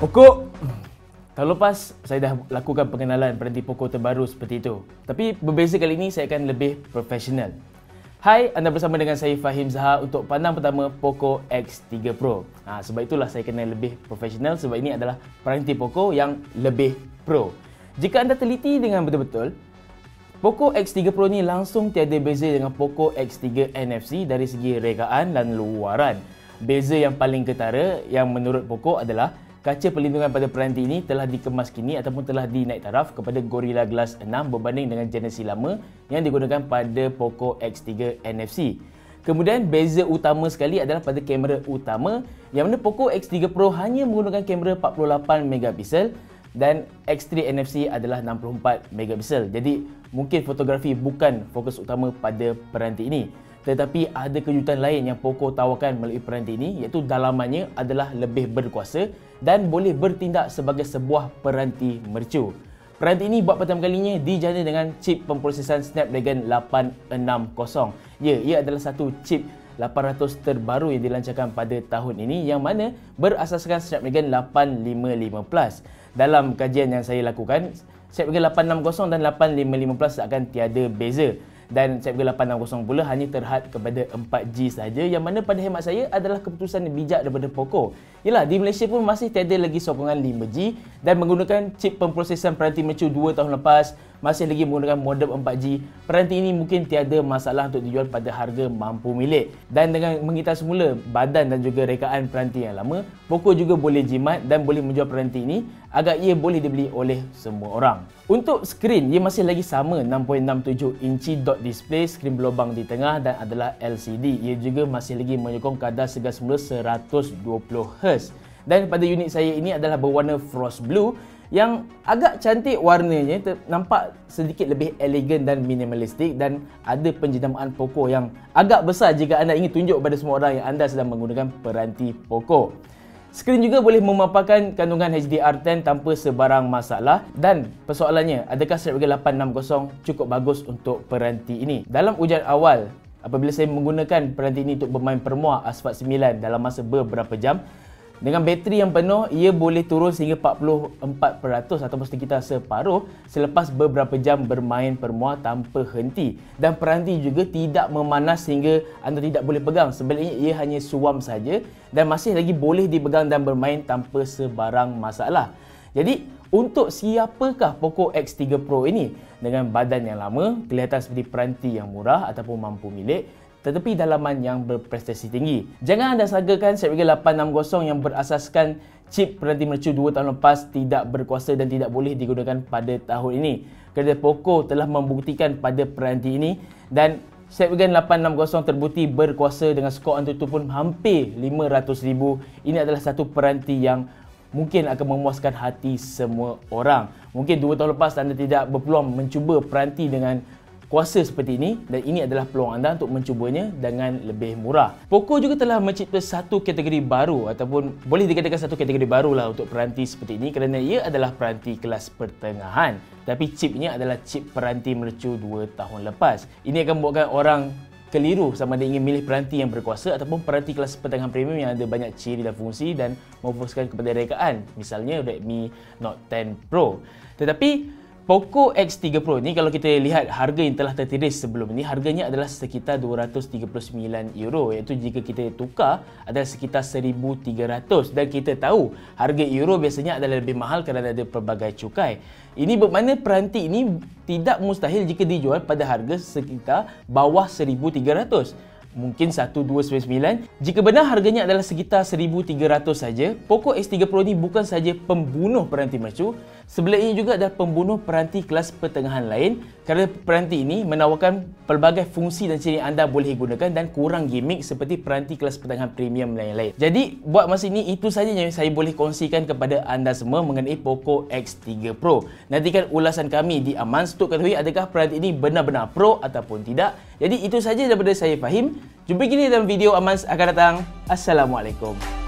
Poco. Tahun lepas saya dah lakukan pengenalan peranti Poco terbaru seperti itu. Tapi berbeza kali ini saya akan lebih profesional. Hai, anda bersama dengan saya Fahim Zaha untuk pandang pertama Poco X3 Pro. Sebab itulah saya kena lebih profesional sebab ini adalah peranti Poco yang lebih pro. Jika anda teliti dengan betul-betul, Poco X3 Pro ni langsung tiada beza dengan Poco X3 NFC dari segi rekaan dan luaran. Beza yang paling ketara yang menurut Poco adalah kaca perlindungan pada peranti ini telah dikemas kini ataupun telah dinaik taraf kepada Gorilla Glass 6 berbanding dengan generasi lama yang digunakan pada Poco X3 NFC. Kemudian beza utama sekali adalah pada kamera utama yang mana Poco X3 Pro hanya menggunakan kamera 48 megapiksel dan X3 NFC adalah 64 megapiksel. Jadi mungkin fotografi bukan fokus utama pada peranti ini. Tetapi ada kejutan lain yang Poco tawarkan melalui peranti ini, iaitu dalamannya adalah lebih berkuasa dan boleh bertindak sebagai sebuah peranti mercu. Peranti ini buat pertama kalinya dijana dengan chip pemprosesan Snapdragon 860. Ya, ia adalah satu chip 800 terbaru yang dilancarkan pada tahun ini yang mana berasaskan Snapdragon 855 Plus. Dalam kajian yang saya lakukan, Snapdragon 860 dan 855 Plus akan tiada beza. Dan Snapdragon 860 pula hanya terhad kepada 4G sahaja yang mana pada hemat saya adalah keputusan yang bijak daripada Poco. Yalah, di Malaysia pun masih tiada lagi sokongan 5G dan menggunakan chip pemprosesan peranti mercu 2 tahun lepas, masih lagi menggunakan modem 4G. Peranti ini mungkin tiada masalah untuk dijual pada harga mampu milik. Dan dengan mengitar semula badan dan juga rekaan peranti yang lama, Poco juga boleh jimat dan boleh menjual peranti ini agar ia boleh dibeli oleh semua orang. Untuk skrin, ia masih lagi sama 6.67 inci dot display, skrin berlubang di tengah dan adalah LCD. Ia juga masih lagi menyokong kadar segar semula 120Hz. Dan pada unit saya ini adalah berwarna frost blue yang agak cantik warnanya, nampak sedikit lebih elegan dan minimalistik dan ada penjenamaan Poco yang agak besar jika anda ingin tunjuk kepada semua orang yang anda sedang menggunakan peranti Poco. Skrin juga boleh memaparkan kandungan HDR10 tanpa sebarang masalah dan persoalannya, adakah Snapdragon 860 cukup bagus untuk peranti ini? Dalam ujian awal, apabila saya menggunakan peranti ini untuk bermain permuah Asphalt 9 dalam masa beberapa jam, dengan bateri yang penuh, ia boleh turun sehingga 44% ataupun sekitar separuh selepas beberapa jam bermain permuah tanpa henti. Dan peranti juga tidak memanas sehingga anda tidak boleh pegang. Sebaliknya, ia hanya suam saja dan masih lagi boleh dipegang dan bermain tanpa sebarang masalah. Jadi, untuk siapakah Poco X3 Pro ini? Dengan badan yang lama, kelihatan seperti peranti yang murah ataupun mampu milik, tetapi dalaman yang berprestasi tinggi. Jangan anda sangkakan Snapdragon 860 yang berasaskan chip peranti mercu 2 tahun lepas tidak berkuasa dan tidak boleh digunakan pada tahun ini. Kerana Poco telah membuktikan pada peranti ini dan Snapdragon 860 terbukti berkuasa dengan skor AnTuTu pun hampir 500,000. Ini adalah satu peranti yang mungkin akan memuaskan hati semua orang. Mungkin 2 tahun lepas anda tidak berpeluang mencuba peranti dengan kuasa seperti ini dan ini adalah peluang anda untuk mencubanya dengan lebih murah. Poco juga telah mencipta satu kategori baru ataupun boleh dikatakan satu kategori barulah untuk peranti seperti ini kerana ia adalah peranti kelas pertengahan. Tapi chipnya adalah chip peranti mercu 2 tahun lepas. Ini akan membuatkan orang keliru sama ada ingin milih peranti yang berkuasa ataupun peranti kelas pertengahan premium yang ada banyak ciri dan fungsi dan memfokuskan kepada rekaan. Misalnya Redmi Note 10 Pro. Tetapi Poco X3 Pro ni kalau kita lihat harga yang telah tertulis sebelum ini, harganya adalah sekitar €239, iaitu jika kita tukar adalah sekitar 1,300 dan kita tahu harga euro biasanya adalah lebih mahal kerana ada pelbagai cukai. Ini bermakna peranti ini tidak mustahil jika dijual pada harga sekitar bawah 1,300. Mungkin 1,299. Jika benar harganya adalah sekitar 1,300 saja, Poco X3 Pro ni bukan saja pembunuh peranti mercu, sebenarnya juga adalah pembunuh peranti kelas pertengahan lain kerana peranti ini menawarkan pelbagai fungsi dan ciri anda boleh gunakan dan kurang gimmick seperti peranti kelas pertengahan premium lain-lain. Jadi, buat masa ini itu saja yang saya boleh kongsikan kepada anda semua mengenai Poco X3 Pro. Nantikan ulasan kami di Amans untuk ketahui adakah peranti ini benar-benar pro ataupun tidak. Jadi, itu saja daripada saya Fahim. Jumpa lagi dalam video Amans akan datang. Assalamualaikum.